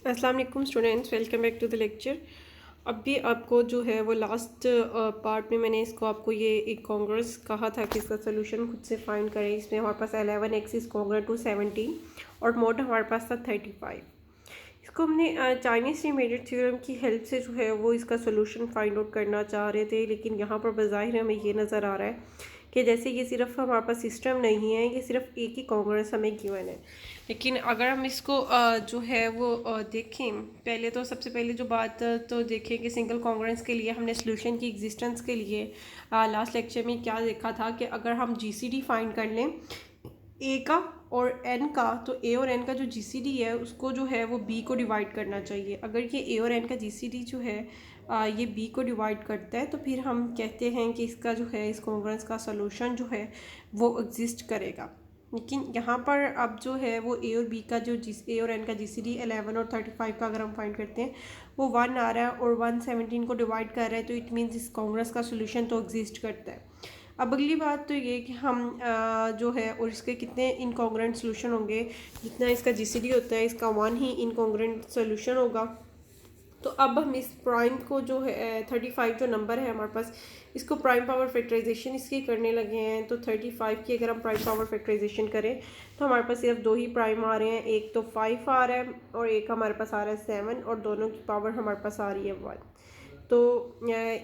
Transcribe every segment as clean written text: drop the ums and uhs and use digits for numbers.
अस्सलाम वालेकुम students, welcome back to the lecture. अभी आपको जो है वो लास्ट पार्ट में मैंने इसको आपको ये एक कांग्रेस कहा था कि इसका सोल्यूशन खुद से फाइंड करें। इसमें हमारे पास 11x इज कांग्रेस टू 17 और मोड हमारे पास था 35। इसको हमने चाइनीज़ रीमेडिड थ्योरम की हेल्प से जो है वो इसका सोल्यूशन फाइंड आउट करना चाह रहे थे, लेकिन यहाँ पर बज़ाहिर हमें ये नज़र आ रहा है कि जैसे ये सिर्फ हमारे पास सिस्टम नहीं है, ये सिर्फ एक ही कांग्रेस हमें गिवन है। लेकिन अगर हम इसको जो है वो देखें, पहले तो सबसे पहले जो बात तो देखें कि सिंगल कांग्रेस के लिए हमने सोल्यूशन की एग्जिस्टेंस के लिए लास्ट लेक्चर में क्या देखा था कि अगर हम जीसीडी फाइंड कर लें ए का और एन का, तो ए और एन का जो जीसीडी है उसको जो है वो बी को डिवाइड करना चाहिए। अगर ये ए और एन का जीसीडी जो है ये बी को डिवाइड करता है तो फिर हम कहते हैं कि इसका जो है इस कांग्रेस का सलूशन जो है वो एग्जिस्ट करेगा। लेकिन यहाँ पर अब जो है वो ए और बी का जो ए और एन का जीसीडी 11 और 35 का अगर हम फाइंड करते हैं वो 1 आ रहा है और 1 17 को डिवाइड कर रहा है, तो इट मीन्स इस कांग्रेस का सोल्यूशन तो एग्जिस्ट करता है। अब अगली बात तो ये कि हम जो है और इसके कितने इनकॉन्ग्रेंट सोल्यूशन होंगे। जितना इसका जीसीडी होता है इसका 1 ही इनकॉन्ग्रेंट सोल्यूशन होगा। तो अब हम इस प्राइम को जो है 35 जो नंबर है हमारे पास, इसको प्राइम पावर फैक्टराइजेशन इसकी करने लगे हैं। तो 35 की अगर हम प्राइम पावर फैक्टराइजेशन करें तो हमारे पास सिर्फ दो ही प्राइम आ रहे हैं, एक तो 5 आ रहा है और एक हमारे पास आ रहा है 7, और दोनों की पावर हमारे पास आ रही है 1। तो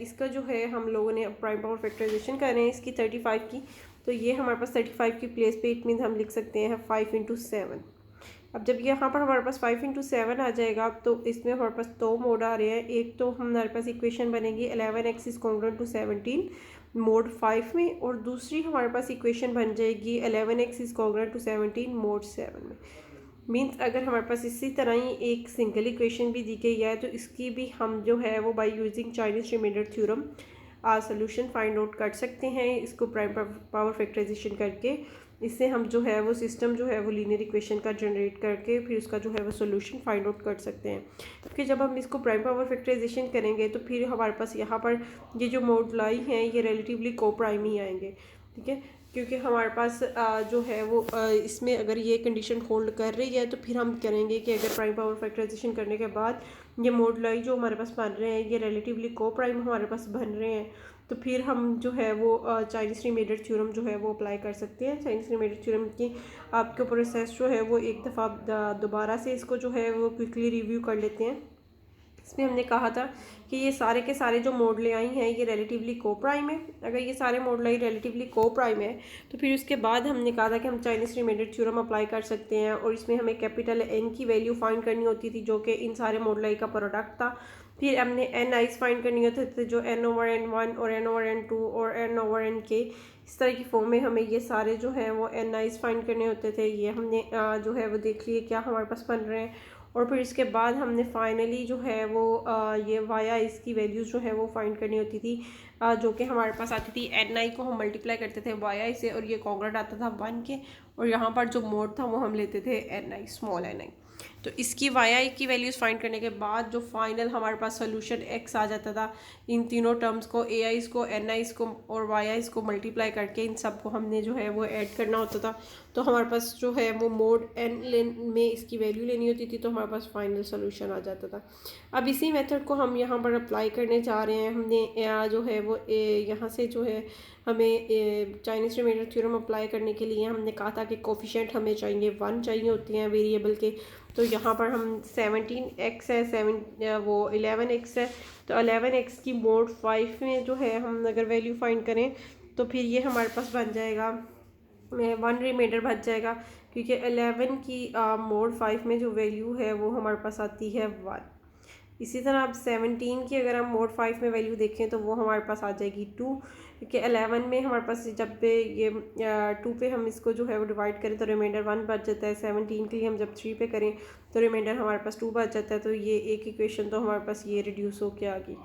इसका जो है हम लोगों ने प्राइम पावर फैक्टराइजेशन कर रहे हैं इसकी 35 की। तो ये हमारे पास 35 की प्लेस पे इट मीन्स हम लिख सकते हैं 5 इंटू 7। अब जब यहाँ पर हमारे पास 5 इंटू 7 आ जाएगा तो इसमें हमारे पास दो मोड आ रहे हैं। एक तो हमारे पास इक्वेशन बनेगी 11x is congruent to 17 mode 5 में, और दूसरी हमारे पास इक्वेशन बन जाएगी 11x is congruent to 17 mode 7 में। मीन्स अगर हमारे पास इसी तरह ही एक सिंगल इक्वेशन भी दी गई है तो इसकी भी हम जो है वो by using Chinese remainder theorem solution find out कर सकते हैं इसको प्राइम पावर फैक्टराइजेशन करके। इससे हम जो है वो सिस्टम जो है वो लीनियर इक्वेशन का जनरेट करके फिर उसका जो है वो सोल्यूशन फाइंड आउट कर सकते हैं। क्योंकि जब हम इसको प्राइम पावर फैक्टराइजेशन करेंगे तो फिर हमारे पास यहाँ पर ये जो मोडुलाई हैं ये रिलेटिवली को प्राइम ही आएंगे, ठीक है। क्योंकि हमारे पास जो है वो इसमें अगर ये कंडीशन होल्ड कर रही है तो फिर हम करेंगे कि अगर प्राइम पावर फैक्टराइजेशन करने के बाद ये मोडुलाई जो हमारे पास बन रहे हैं ये रिलेटिवली को प्राइम हमारे पास बन रहे हैं, तो फिर हम जो है वो चाइनीज़ रिमेडिड थ्योरम जो है वो अप्लाई कर सकते हैं। चाइनीज़ रिमेडिड थ्योरम की आपके प्रोसेस जो है वो एक दफ़ा दोबारा से इसको जो है वो क्विकली रिव्यू कर लेते हैं। इसमें हमने कहा था कि ये सारे के सारे जो मोडुलाई हैं ये रिलेटिवली को प्राइम है। अगर ये सारे मोडुलाई रिलेटिवली को प्राइम है तो फिर उसके बाद हमने कहा था कि हम चाइनीज़ रिमेडिड थ्योरम अप्लाई कर सकते हैं, और इसमें हमें कैपिटल एन की वैल्यू फाइंड करनी होती थी जो कि इन सारे मोडुलाई का प्रोडक्ट था। फिर हमने एन आइज फाइंड करनी होते थे जो एन ओवर एन 1 और एन ओवर एन 2 और एन ओवर एन के, इस तरह की फॉर्म में हमें ये सारे जो हैं वो एन आइज फाइंड करने होते थे। ये हमने जो है वो देख लिए क्या हमारे पास बन रहे हैं। और फिर इसके बाद हमने फाइनली जो है वो ये वाया इसकी वैल्यूज़ जो है वो फाइंड करनी होती थी, जो कि हमारे पास आती थी एन आई को हम मल्टीप्लाई करते थे वाया से, और ये कॉन्ग्रेंट आता था 1 के, और यहाँ पर जो मोड था वो हम लेते थे एन आई स्मॉल एन आई। तो इसकी वाई आई की वैल्यूज़ फाइंड करने के बाद जो फाइनल हमारे पास सोल्यूशन एक्स आ जाता था, इन तीनों टर्म्स को ए आईज़ को एन आईज़ को और वाई आईज़ को मल्टीप्लाई करके इन सब को हमने जो है वो ऐड करना होता था। तो हमारे पास जो है वो मोड एन में इसकी वैल्यू लेनी होती थी, तो हमारे पास फाइनल सोल्यूशन आ जाता था। अब इसी मेथड को हम यहाँ पर अप्लाई करने जा रहे हैं। हमने जो है वो यहाँ से जो है हमें चाइनीज़ रिमेडिड थ्योरम अप्लाई करने के लिए हमने कहा था कि कोफिशिएंट हमें चाहिए 1 चाहिए होती हैं वेरिएबल के। तो यहाँ पर हम 17x है, 11x है, तो 11x की मोड 5 में जो है हम अगर वैल्यू फाइंड करें तो फिर ये हमारे पास बन जाएगा 1 रिमाइंडर बच जाएगा, क्योंकि 11 की मोड 5 में जो वैल्यू है वो हमारे पास आती है 1। इसी तरह अब 17 की अगर हम मोड 5 में वैल्यू देखें तो वो हमारे पास आ जाएगी 2, क्योंकि 11 में हमारे पास जब पे ये 2 पे हम इसको जो है वो डिवाइड करें तो रिमाइंडर 1 बच जाता है। 17 के लिए हम जब 3 पे करें तो रिमाइंडर हमारे पास 2 बच जाता है। तो ये एक इक्वेशन तो हमारे पास ये रिड्यूस होके आ गई।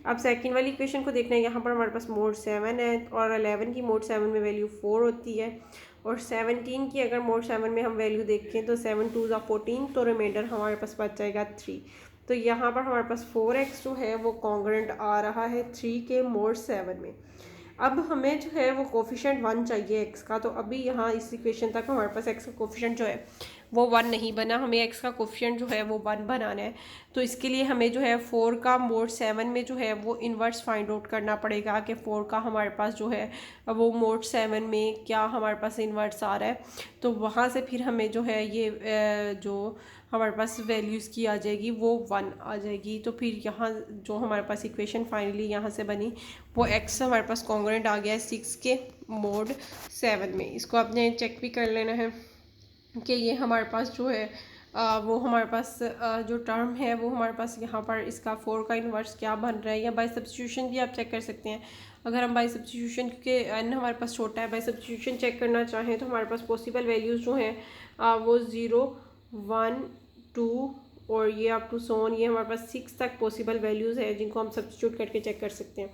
अब सेकंड वाली इक्वेशन को देखना है, यहाँ पर हमारे पास मोड 7 है और 11 की मोड 7 में वैल्यू 4 होती है, और 17 की अगर मोड 7 में हम वैल्यू देखें तो 7 2 14, तो रिमाइंडर हमारे पास बच जाएगा 3। तो यहाँ पर हमारे पास 4x जो है वो कॉन्ग्रेंट आ रहा है 3 के मोड 7 में। अब हमें जो है वो कोफिशिएंट 1 चाहिए x का, तो अभी यहाँ इस इक्वेशन तक हमारे पास x का कोफिशिएंट जो है वो 1 नहीं बना, हमें एक्स का कोफिशिएंट जो है वो 1 बनाना है। तो इसके लिए हमें जो है 4 का मोड 7 में जो है वो इन्वर्स फाइंड आउट करना पड़ेगा कि 4 का हमारे पास जो है वो मोड 7 में क्या हमारे पास इन्वर्स आ रहा है। तो वहाँ से फिर हमें जो है ये जो हमारे पास वैल्यूज़ की आ जाएगी वो 1 आ जाएगी। तो फिर यहाँ जो हमारे पास इक्वेशन फाइनली यहाँ से बनी वो एक्स हमारे पास कॉन्ग्रुएंट आ गया है 6 के मोड 7 में। इसको आपने चेक भी कर लेना है कि ये हमारे पास जो है वो हमारे पास जो टर्म है वो हमारे पास यहाँ पर इसका 4 का इन्वर्स क्या बन रहा है, या बाय सब्स्टिट्यूशन भी आप चेक कर सकते हैं। अगर हम बाय सब्स्टिट्यूशन, क्योंकि एन हमारे पास छोटा है, बाय सब्स्टिट्यूशन चेक करना चाहें तो हमारे पास पॉसिबल वैल्यूज़ जो हैं वो 0, 1, 2 और ये अप टू सोन, ये हमारे पास 6 तक पॉसिबल वैल्यूज़ है जिनको हम सब्स्टिट्यूट करके चेक कर सकते हैं।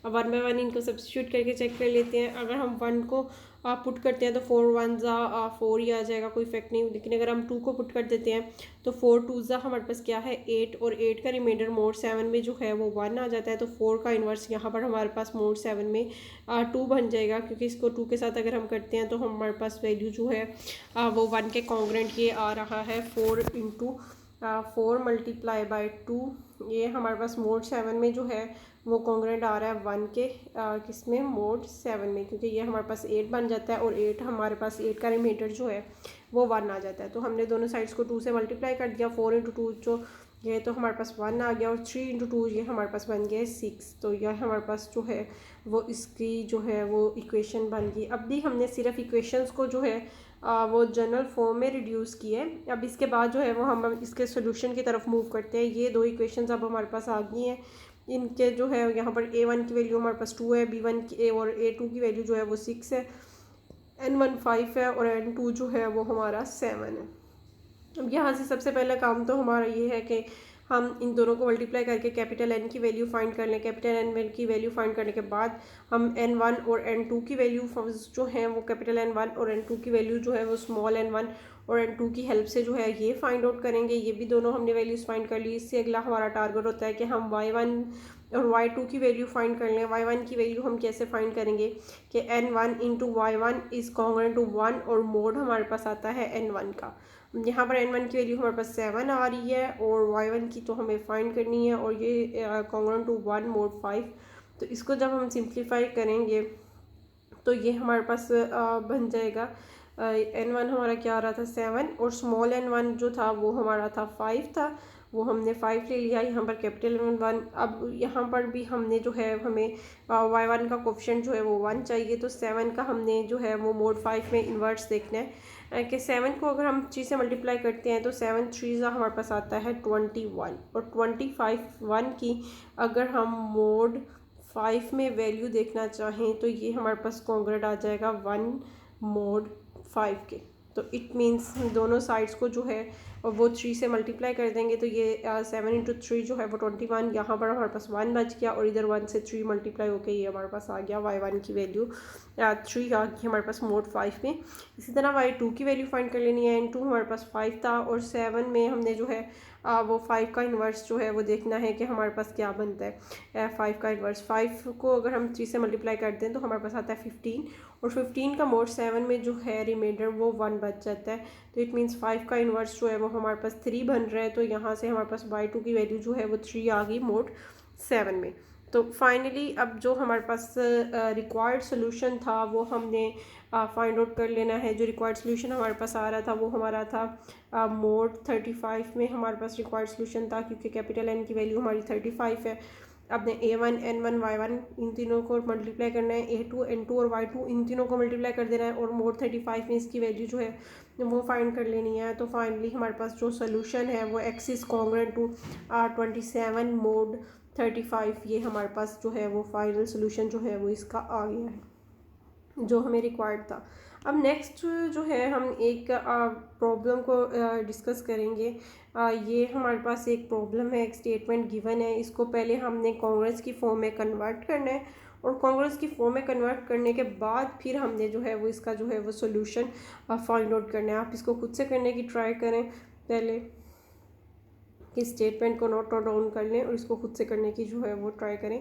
अब 1 बाय 1 इनको सब्स्टिट्यूट करके चेक कर लेते हैं। अगर हम 1 को पुट करते हैं तो 4 1 ज़ा 4 ही आ जाएगा, कोई इफेक्ट नहीं। लेकिन अगर हम 2 को पुट कर देते हैं तो 4 2 ज़ा हमारे पास क्या है 8, और 8 का रिमाइंडर मोड 7 में जो है वो 1 आ जाता है। तो 4 का इन्वर्स यहाँ पर हमारे पास मोड 7 में 2 बन जाएगा, क्योंकि इसको 2 के साथ अगर हम करते हैं तो हमारे पास वैल्यू जो है वो 1 के कॉन्ग्रुएंट ये आ रहा है 4 इंटू 4 मल्टीप्लाई बाई 2। ये हमारे पास मोड 7 में जो है वो कॉन्ग्रुएंट आ रहा है 1 के किसमें मोड 7 में, क्योंकि ये हमारे पास 8 बन जाता है और 8 हमारे पास 8 का रिमाइंडर जो है वो 1 आ जाता है। तो हमने दोनों साइड्स को 2 से मल्टीप्लाई कर दिया, 4 इंटू 2 जो ये तो हमारे पास 1 आ गया, और 3 इंटू 2 ये हमारे पास बन गया 6। तो यह हमारे पास जो है वो इसकी जो है वो इक्वेशन बन गई। अब भी हमने सिर्फ इक्वेशंस को जो है वो जनरल फॉर्म में रिड्यूस किए। अब इसके बाद जो है वो हम इसके सोल्यूशन की तरफ मूव करते हैं। ये 2 इक्वेशंस अब हमारे पास आ गई हैं। इनके जो है यहाँ पर a1 की वैल्यू हमारे पास 2 है, b1 की और a2 की वैल्यू जो है वो 6 है, n1 5 है और n2 जो है वो हमारा 7 है। अब यहाँ से सबसे पहला काम तो हमारा ये है कि हम इन दोनों को मल्टीप्लाई करके कैपिटल N की वैल्यू फाइंड कर लें। कैपिटल N की वैल्यू फाइंड करने के बाद हम N1 और N2 की वैल्यू जो हैं वो कैपिटल N1 और N2 की वैल्यू जो है वो स्मॉल n1 और N2 की हेल्प से जो है ये फाइंड आउट करेंगे। ये भी दोनों हमने वैल्यूज़ फाइंड कर ली। इससे अगला हमारा टारगेट होता है कि हम y1 और y2 की वैल्यू फाइंड कर लें। y1 की वैल्यू हम कैसे फाइंड करेंगे कि n1 into y1 is congruent to 1 और मोड हमारे पास आता है n1 का। यहाँ पर n1 की वैल्यू हमारे पास 7 आ रही है और y1 की तो हमें फाइंड करनी है, और ये कॉन्ग्रुएंट टू 1 मोड 5। तो इसको जब हम सिंप्लीफाई करेंगे तो ये हमारे पास बन जाएगा n1 हमारा क्या आ रहा था 7, और स्मॉल n1 जो था वो हमारा था 5 था, वो हमने 5 ले लिया। यहाँ पर कैपिटल N1। अब यहाँ पर भी हमने जो है हमें y1 का कोफिशिएंट जो है वो 1 चाहिए। तो 7 का हमने जो है वो मोड 5 में इन्वर्स देखना है कि 7 को अगर हम 3 से मल्टीप्लाई करते हैं तो 7 3 हमारे पास आता है 21, और 25 1 की अगर हम मोड 5 में वैल्यू देखना चाहें तो ये हमारे पास कॉन्ग्रुएंट आ जाएगा 1 मोड 5 के। तो इट मीन्स दोनों साइड्स को जो है वो 3 से मल्टीप्लाई कर देंगे तो ये 7 इंटू 3 जो है वो 21। यहाँ पर हमारे पास 1 बच गया, और इधर 1 से 3 मल्टीप्लाई होके ये हमारे पास आ गया y1 की वैल्यू 3 आ गई हमारे पास मोड 5 में। इसी तरह y2 की वैल्यू फाइंड कर लेनी है। n2 हमारे पास 5 था, और 7 में हमने जो है वो 5 का इन्वर्स जो है वो देखना है कि हमारे पास क्या बनता है 5 का इन्वर्स। 5 को अगर हम 3 से मल्टीप्लाई करते हैं तो हमारे पास आता है 15, और 15 का मोड 7 में जो है रिमाइंडर वो 1 बच जाता है। तो इट मीन्स 5 का इन्वर्स जो है वो हमारे पास 3 बन रहा है। तो यहाँ से हमारे पास y2 की वैल्यू जो है वो 3 आ गई मोड 7 में। तो फाइनली अब जो हमारे पास रिक्वायर्ड सोल्यूशन था वो हमने फाइंड आउट कर लेना है। जो रिक्वायर्ड सोल्यूशन हमारे पास आ रहा था वो हमारा था मोड 35 में हमारे पास रिक्वायर्ड सोल्यूशन था, क्योंकि कैपिटल N की वैल्यू हमारी 35 है। अपने a1 n1 y1 इन तीनों को मल्टीप्लाई करना है, a2 n2 और y2 इन तीनों को मल्टीप्लाई कर देना है, और मोड 35 में इसकी वैल्यू जो है वो फाइंड कर लेनी है। तो फाइनली हमारे पास जो सोल्यूशन है वो x is congruent to 27 mod 35, ये हमारे पास जो है वो फाइनल सोल्यूशन जो है वो इसका आ गया है जो हमें रिक्वायर्ड था। अब नेक्स्ट जो है हम एक प्रॉब्लम को डिस्कस करेंगे। ये हमारे पास एक प्रॉब्लम है, एक स्टेटमेंट गिवन है। इसको पहले हमने कांग्रेस की फॉर्म में कन्वर्ट करना है, और कांग्रेस की फॉर्म में कन्वर्ट करने के बाद फिर हमने जो है वो इसका जो है वो सोल्यूशन फाइंड आउट करना है। आप इसको खुद से करने की ट्राई करें पहले। कि स्टेटमेंट को नोट डाउन कर लें और इसको खुद से करने की जो है वो ट्राई करें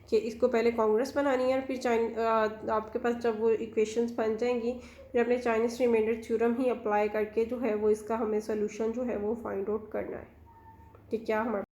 कि इसको पहले कांग्रेस बनानी है और फिर आपके पास जब वो इक्वेशंस बन जाएंगी फिर अपने चाइनीज़ रिमाइंडर थ्योरम ही अप्लाई करके जो है वो इसका हमें सोल्यूशन जो है वो फाइंड आउट करना है कि क्या हमारे